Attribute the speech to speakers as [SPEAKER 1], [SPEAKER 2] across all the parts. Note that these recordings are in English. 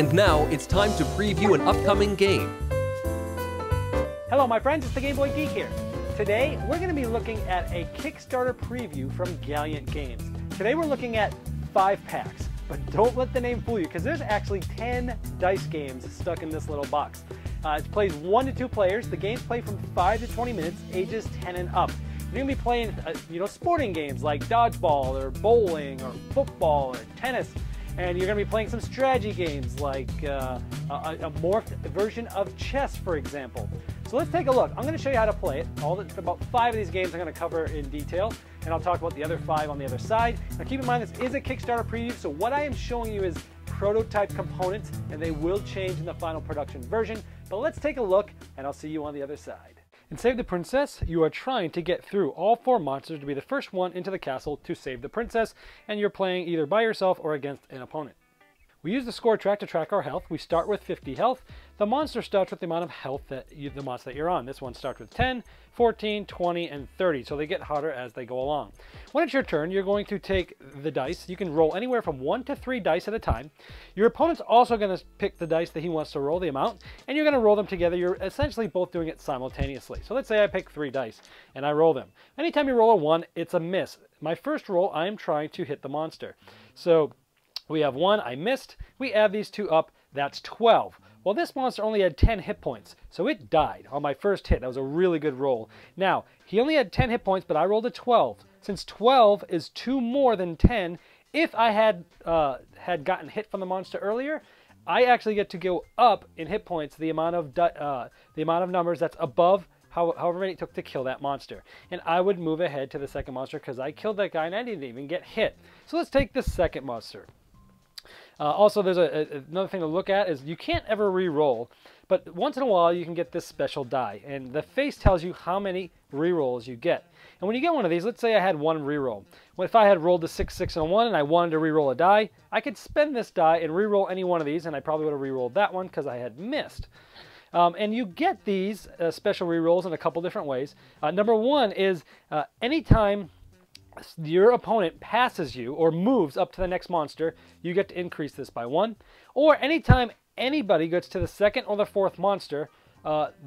[SPEAKER 1] And now it's time to preview an upcoming game.
[SPEAKER 2] Hello my friends, it's the Game Boy Geek here. Today we're going to be looking at a Kickstarter preview from Gallant Games. Today we're looking at 5 packs, but don't let the name fool you because there's actually 10 dice games stuck in this little box. It plays 1 to 2 players. The games play from 5 to 20 minutes, ages 10 and up. You're going to be playing sporting games like dodgeball or bowling or football or tennis. And you're going to be playing some strategy games like a morphed version of chess, for example. So let's take a look. I'm going to show you how to play it. About 5 of these games I'm going to cover in detail, and I'll talk about the other 5 on the other side. Now keep in mind this is a Kickstarter preview, so what I am showing you is prototype components, and they will change in the final production version. But let's take a look, and I'll see you on the other side. In Save the Princess, you are trying to get through all 4 monsters to be the first one into the castle to save the princess, and you're playing either by yourself or against an opponent. We use the score track to track our health. We start with 50 health. The monster starts with the amount of health that the monster that you're on. This one starts with 10, 14, 20, and 30, so they get harder as they go along. When it's your turn, you're going to take the dice. You can roll anywhere from 1 to 3 dice at a time. Your opponent's also going to pick the dice that he wants to roll, the amount, and you're going to roll them together. You're essentially both doing it simultaneously. So let's say I pick 3 dice, and I roll them. Anytime you roll a 1, it's a miss. My first roll, I am trying to hit the monster. So we have 1, I missed. We add these 2 up, that's 12. Well, this monster only had 10 hit points, so it died on my first hit. That was a really good roll. Now, he only had 10 hit points, but I rolled a 12. Since 12 is 2 more than 10, if I had gotten hit from the monster earlier, I actually get to go up in hit points the amount of numbers that's above however many it took to kill that monster. And I would move ahead to the second monster because I killed that guy and I didn't even get hit. So let's take the second monster. Also, there's another thing to look at is you can't ever re-roll, but once in a while you can get this special die, and the face tells you how many re-rolls you get. And when you get one of these, let's say I had 1 re-roll. Well, if I had rolled a 6, 6, and a 1, and I wanted to re-roll a die, I could spend this die and re-roll any one of these, and I probably would have re-rolled that one because I had missed. And you get these special re-rolls in a couple different ways. Number 1 is anytime your opponent passes you or moves up to the next monster, you get to increase this by 1. Or anytime anybody gets to the second or the 4th monster,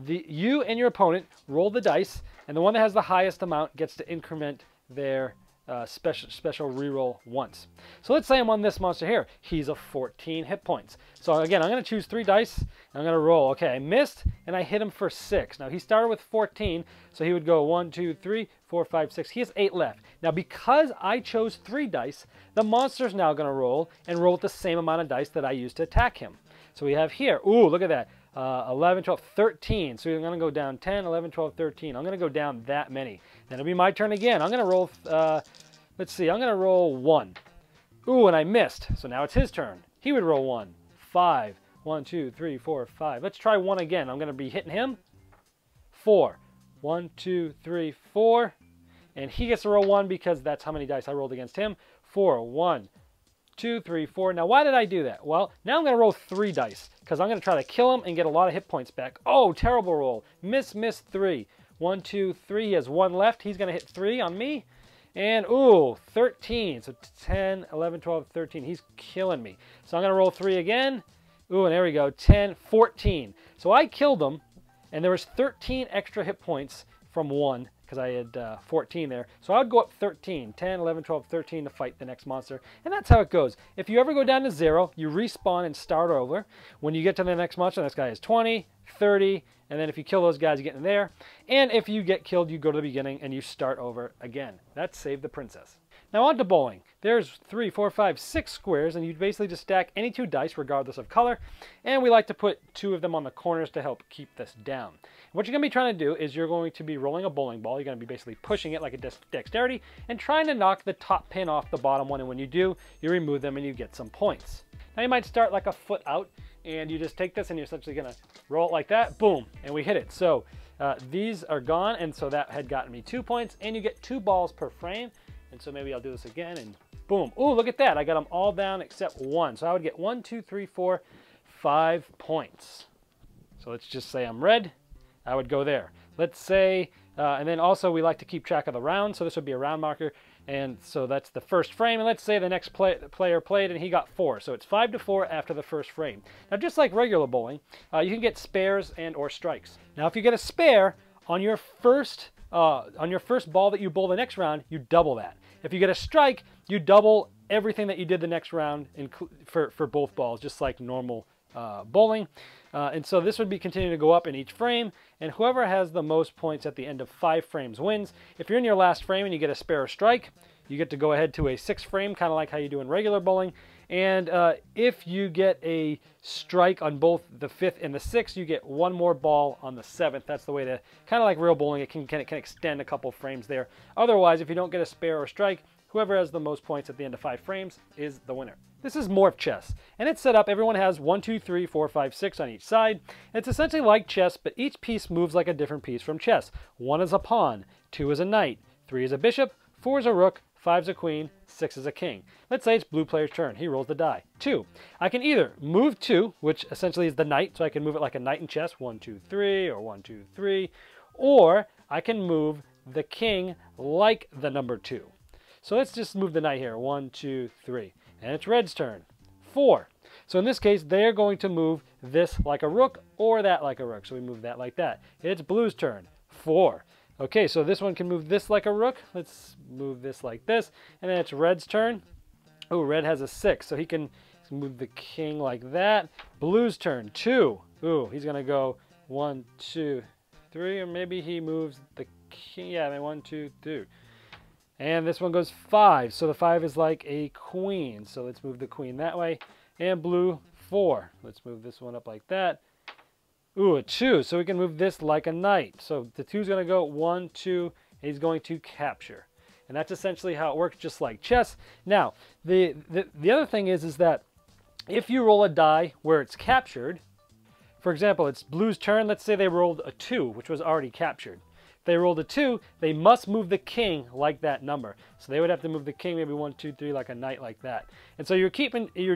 [SPEAKER 2] you and your opponent roll the dice, and the one that has the highest amount gets to increment their special reroll once. So let's say I'm on this monster here. He's a 14 hit points. So again, I'm going to choose 3 dice, and I'm going to roll. Okay, I missed, and I hit him for 6. Now he started with 14, so he would go 1, 2, 3, 4, 5, 6. He has 8 left. Now because I chose 3 dice, the monster's now going to roll and roll with the same amount of dice that I used to attack him. So we have here, ooh, look at that. 11, 12, 13. So I'm going to go down 10, 11, 12, 13. I'm going to go down that many. Then it'll be my turn again. I'm going to roll, let's see, I'm going to roll 1. Ooh, and I missed. So now it's his turn. He would roll 1. 5. 1, 2, 3, 4, 5. Let's try 1 again. I'm going to be hitting him. 4. 1, 2, 3, 4. And he gets to roll 1 because that's how many dice I rolled against him. 4. 1, 2, 3, 4. Now, why did I do that? Well, now I'm going to roll 3 dice because I'm going to try to kill him and get a lot of hit points back. Oh, terrible roll. Miss, 3. 1, 2, 3. He has 1 left. He's going to hit 3 on me. And, ooh, 13. So 10, 11, 12, 13. He's killing me. So I'm going to roll 3 again. Ooh, and there we go. 10, 14. So I killed him, and there was 13 extra hit points from 1. Because I had 14 there. So I would go up 13, 10, 11, 12, 13 to fight the next monster. And that's how it goes. If you ever go down to 0, you respawn and start over. When you get to the next monster, this guy is 20, 30, and then if you kill those guys, you get in there. And if you get killed, you go to the beginning and you start over again. That's Save the Princess. Now on to bowling. There's 3, 4, 5, 6 squares, and you basically just stack any 2 dice regardless of color. And we like to put 2 of them on the corners to help keep this down. What you're going to be trying to do is you're going to be rolling a bowling ball. You're going to be basically pushing it like a dexterity and trying to knock the top pin off the bottom one. And when you do, you remove them and you get some points. Now you might start like a foot out, and you just take this and you're essentially going to roll it like that. Boom, and we hit it. So these are gone, and so that had gotten me 2 points, and you get 2 balls per frame. And so maybe I'll do this again, and boom. Ooh, look at that. I got them all down except 1. So I would get 1, 2, 3, 4, 5 points. So let's just say I'm red. I would go there. Let's say, and then also we like to keep track of the rounds. So this would be a round marker. And so that's the first frame, and let's say the next player played and he got 4. So it's 5-4 after the first frame. Now just like regular bowling, you can get spares and or strikes. Now if you get a spare on your first ball that you bowl the next round, you double that. If you get a strike, you double everything that you did the next round for both balls, just like normal bowling. And so this would be continuing to go up in each frame, and whoever has the most points at the end of 5 frames wins. If you're in your last frame and you get a spare or strike, you get to go ahead to a 6th frame, kind of like how you do in regular bowling. And if you get a strike on both the 5th and the 6th, you get 1 more ball on the 7th. That's the way to, kind of like real bowling, it can extend a couple frames there. Otherwise, if you don't get a spare or strike, whoever has the most points at the end of 5 frames is the winner. This is Morph Chess, and it's set up, everyone has 1, 2, 3, 4, 5, 6 on each side. It's essentially like chess, but each piece moves like a different piece from chess. 1 is a pawn, 2 is a knight, 3 is a bishop, 4 is a rook, 5 is a queen, 6 is a king. Let's say it's blue player's turn. He rolls the die. 2. I can either move 2, which essentially is the knight, so I can move it like a knight in chess, 1, 2, 3, or 1, 2, 3. Or I can move the king like the number 2. So let's just move the knight here. 1, 2, 3. And it's red's turn. 4. So in this case, they're going to move this like a rook or that like a rook. So we move that like that. It's blue's turn. 4. Okay, so this one can move this like a rook. Let's move this like this. And then it's red's turn. Oh, red has a 6. So he can move the king like that. Blue's turn. 2. Ooh, he's going to go 1, 2, 3. Or maybe he moves the king. Yeah, I mean 1, 2, 3. And this one goes 5, so the 5 is like a queen. So let's move the queen that way. And blue, 4. Let's move this one up like that. Ooh, a 2, so we can move this like a knight. So the 2 is going to go 1, 2, and he's going to capture. And that's essentially how it works, just like chess. Now, the other thing is that if you roll a die where it's captured, for example, it's blue's turn. Let's say they rolled a 2, which was already captured. They rolled a 2, they must move the king like that number. So they would have to move the king maybe 1, 2, 3 like a knight like that. And so you're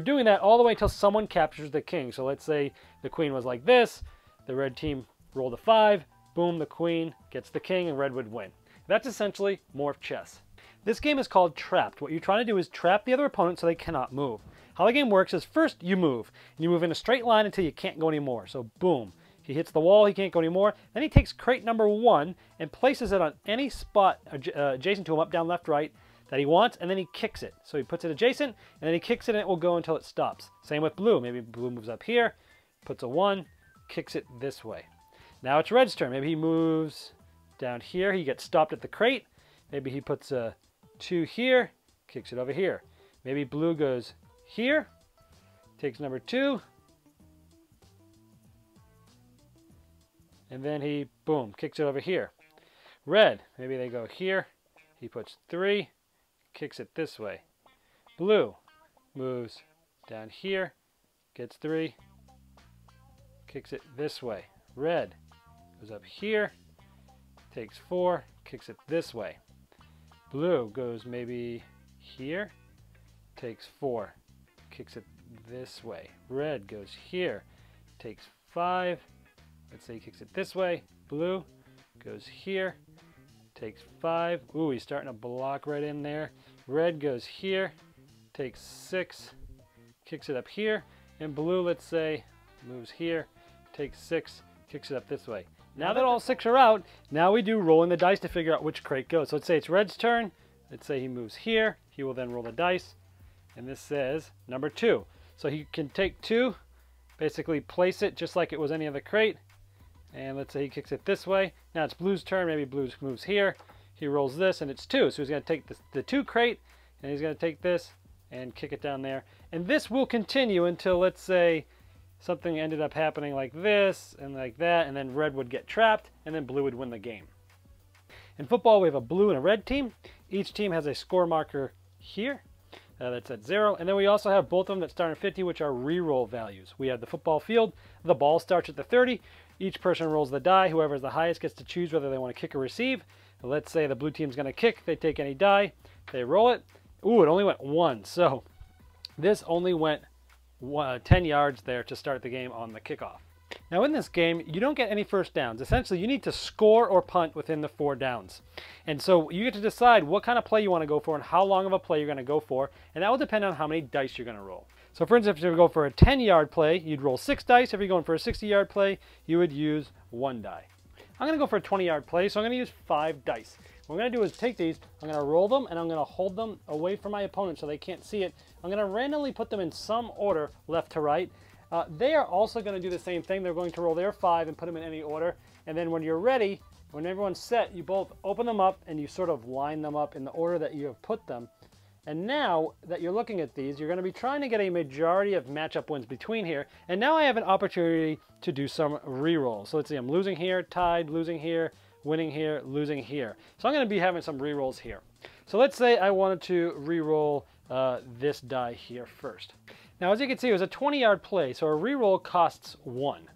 [SPEAKER 2] doing that all the way until someone captures the king. So let's say the queen was like this, the red team rolled a 5, boom, the queen gets the king and red would win. That's essentially Morph Chess. This game is called Trapped. What you're trying to do is trap the other opponent so they cannot move. How the game works is first you move, and you move in a straight line until you can't go anymore. So boom. He hits the wall, he can't go anymore. Then he takes crate number 1 and places it on any spot adjacent to him, up, down, left, right, that he wants, and then he kicks it. So he puts it adjacent, and then he kicks it, and it will go until it stops. Same with blue. Maybe blue moves up here, puts a 1, kicks it this way. Now it's red's turn. Maybe he moves down here. He gets stopped at the crate. Maybe he puts a 2 here, kicks it over here. Maybe blue goes here, takes number 2, and then he, boom, kicks it over here. Red, maybe they go here. He puts 3, kicks it this way. Blue moves down here, gets 3, kicks it this way. Red goes up here, takes 4, kicks it this way. Blue goes maybe here, takes 4, kicks it this way. Red goes here, takes 5, let's say he kicks it this way. Blue goes here, takes 5. Ooh, he's starting to block right in there. Red goes here, takes 6, kicks it up here. And blue, let's say, moves here, takes 6, kicks it up this way. Now that all 6 are out, now we do rolling the dice to figure out which crate goes. So let's say it's red's turn. Let's say he moves here. He will then roll the dice. And this says number 2. So he can take 2, basically place it just like it was any other crate. And let's say he kicks it this way. Now it's blue's turn. Maybe blue moves here. He rolls this, and it's 2. So he's going to take the 2 crate, and he's going to take this and kick it down there. And this will continue until, let's say, something ended up happening like this and like that, and then red would get trapped, and then blue would win the game. In football, we have a blue and a red team. Each team has a score marker here. That's at 0. And then we also have both of them that start at 50, which are re-roll values. We have the football field. The ball starts at the 30. Each person rolls the die. Whoever is the highest gets to choose whether they want to kick or receive. Let's say the blue team's going to kick. They take any die. They roll it. Ooh, it only went 1. So this only went 10 yards there to start the game on the kickoff. Now in this game, you don't get any first downs. Essentially, you need to score or punt within the 4 downs. And so you get to decide what kind of play you want to go for and how long of a play you're going to go for, and that will depend on how many dice you're going to roll. So for instance, if you go for a 10-yard play, you'd roll 6 dice. If you're going for a 60-yard play, you would use 1 die. I'm going to go for a 20-yard play, so I'm going to use 5 dice. What I'm going to do is take these, I'm going to roll them, and I'm going to hold them away from my opponent so they can't see it. I'm going to randomly put them in some order, left to right. They are also going to do the same thing. They're going to roll their 5 and put them in any order. And then when you're ready, when everyone's set, you both open them up and you sort of line them up in the order that you have put them. And now that you're looking at these, you're going to be trying to get a majority of matchup wins between here. And now I have an opportunity to do some re-rolls. So let's see, I'm losing here, tied, losing here, winning here, losing here. So I'm going to be having some re-rolls here. So let's say I wanted to re-roll this die here first. Now, as you can see, it was a 20-yard play, so a re-roll costs 1.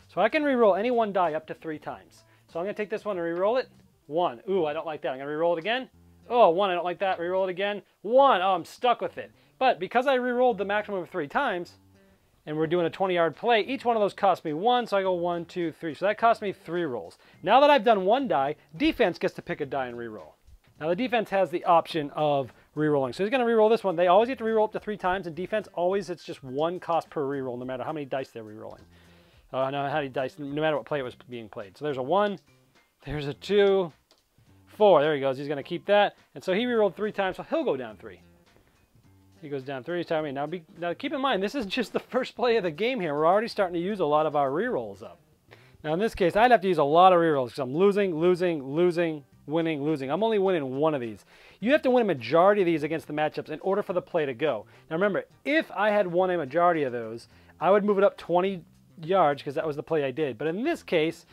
[SPEAKER 2] So I can re-roll any one die up to 3 times. So I'm going to take this one and re-roll it. 1. Ooh, I don't like that. I'm going to re-roll it again. Oh, 1, I don't like that. Re-roll it again. 1, oh, I'm stuck with it. But because I re-rolled the maximum of 3 times, and we're doing a 20-yard play, each one of those cost me 1, so I go 1, 2, 3. So that cost me 3 rolls. Now that I've done 1 die, defense gets to pick a die and re-roll. Now the defense has the option of re-rolling. So he's going to re-roll this one. They always get to re-roll up to 3 times, and defense always, it's just 1 cost per re-roll, no matter how many dice they're re-rolling. No matter what play it was being played. So there's a 1, there's a 2, 4. There he goes. He's going to keep that. And so he re-rolled 3 times, so he'll go down 3. He goes down 3 times. Now keep in mind, this is just the first play of the game here. We're already starting to use a lot of our re-rolls up. Now in this case, I'd have to use a lot of re-rolls because I'm losing, winning, losing. I'm only winning 1 of these. You have to win a majority of these against the matchups in order for the play to go. Now remember, if I had won a majority of those, I would move it up 20 yards because that was the play I did. But in this case,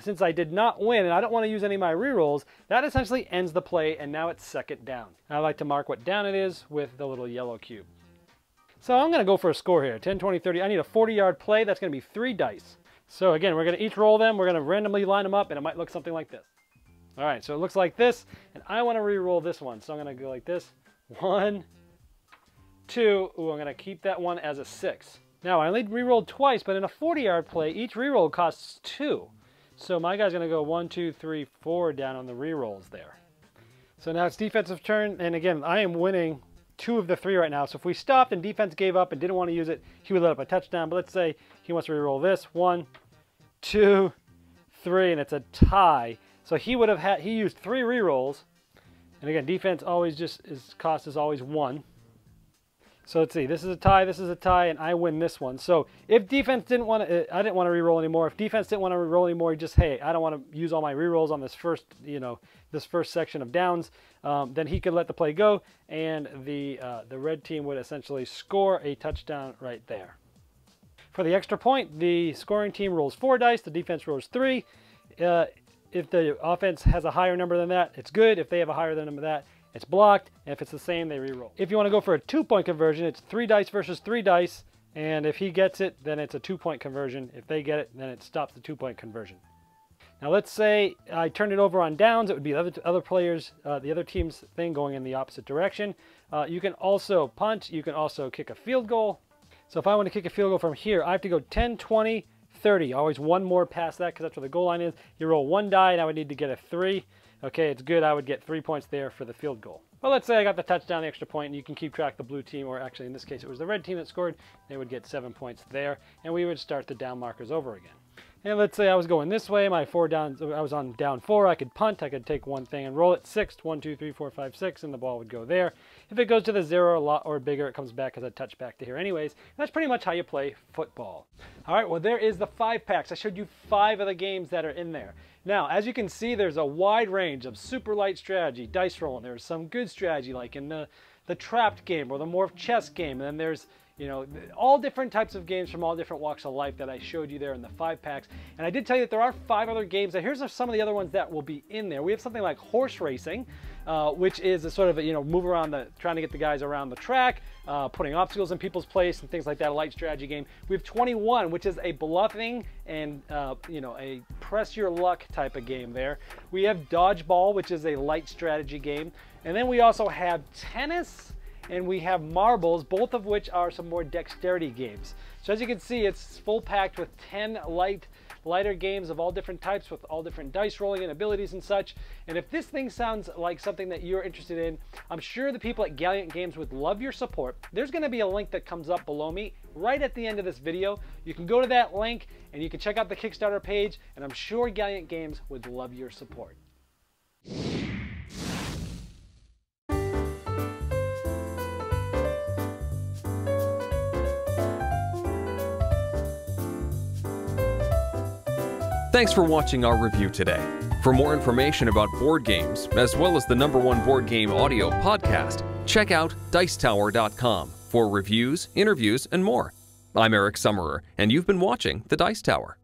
[SPEAKER 2] since I did not win and I don't want to use any of my re-rolls, that essentially ends the play, and now it's 2nd down. I like to mark what down it is with the little yellow cube. So I'm going to go for a score here. 10, 20, 30. I need a 40-yard play. That's going to be 3 dice. So again, we're going to each roll them. We're going to randomly line them up, and it might look something like this. All right, so it looks like this, and I want to re-roll this one. So I'm going to go like this. 1, 2. Ooh, I'm going to keep that one as a 6. Now, I only re-rolled twice, but in a 40-yard play, each re-roll costs 2. So my guy's going to go 1, 2, 3, 4 down on the re-rolls there. So now it's defensive turn, and again, I am winning 2 of the 3 right now. So if we stopped and defense gave up and didn't want to use it, he would let up a touchdown. But let's say he wants to re-roll this. 1, 2, 3, and it's a tie. So he would have he used 3 re-rolls. And again, defense always cost is always 1. So let's see, this is a tie, and I win this one. So if defense didn't want to, I didn't want to re-roll anymore. If defense didn't want to re-roll anymore, just, hey, I don't want to use all my re-rolls on this first, this first section of downs, then he could let the play go, and the red team would essentially score a touchdown right there. For the extra point, the scoring team rolls 4 dice, the defense rolls 3. If the offense has a higher number than that, it's good. If they have a higher number than that, it's blocked, and if it's the same, they re-roll. If you want to go for a 2-point conversion, it's 3 dice versus 3 dice, and if he gets it, then it's a 2-point conversion. If they get it, then it stops the 2-point conversion. Now let's say I turned it over on downs. It would be the other players, the other team's thing going in the opposite direction. You can also punt. You can also kick a field goal. So if I want to kick a field goal from here, I have to go 10, 20, 30. Always 1 more past that because that's where the goal line is. You roll 1 die, and I would need to get a 3. Okay, it's good. I would get 3 points there for the field goal. Well, let's say I got the touchdown, the extra point, and you can keep track of the blue team, or actually in this case it was the red team that scored. They would get 7 points there, and we would start the down markers over again. And let's say I was going this way, I was on down 4, I could punt, I could take one thing and roll it 6, 1, 2, 3, 4, 5, 6, and the ball would go there. If it goes to the 0 or bigger, it comes back as a touchback to here anyways. And that's pretty much how you play football. All right, well, there is the 5 packs. I showed you 5 of the games that are in there. Now, as you can see, there's a wide range of super light strategy, dice rolling. There's some good strategy, like in the trapped game or the Morph Chess game. And then there's, all different types of games from all different walks of life that I showed you there in the 5 packs. And I did tell you that there are 5 other games. Now, here's some of the other ones that will be in there. We have something like horse racing, which is a sort of, move around trying to get the guys around the track, putting obstacles in people's place and things like that, a light strategy game. We have 21, which is a bluffing and, a press your luck type of game there. We have dodgeball, which is a light strategy game. And then we also have tennis and we have marbles, both of which are some more dexterity games. So as you can see, it's full packed with 10 lighter games of all different types with all different dice rolling and abilities and such. And if this thing sounds like something that you're interested in, I'm sure the people at Gallant Games would love your support. There's going to be a link that comes up below me right at the end of this video. You can go to that link and you can check out the Kickstarter page, and I'm sure Gallant Games would love your support.
[SPEAKER 1] Thanks for watching our review today. For more information about board games, as well as the #1 board game audio podcast, check out Dicetower.com for reviews, interviews, and more. I'm Eric Summerer, and you've been watching The Dice Tower.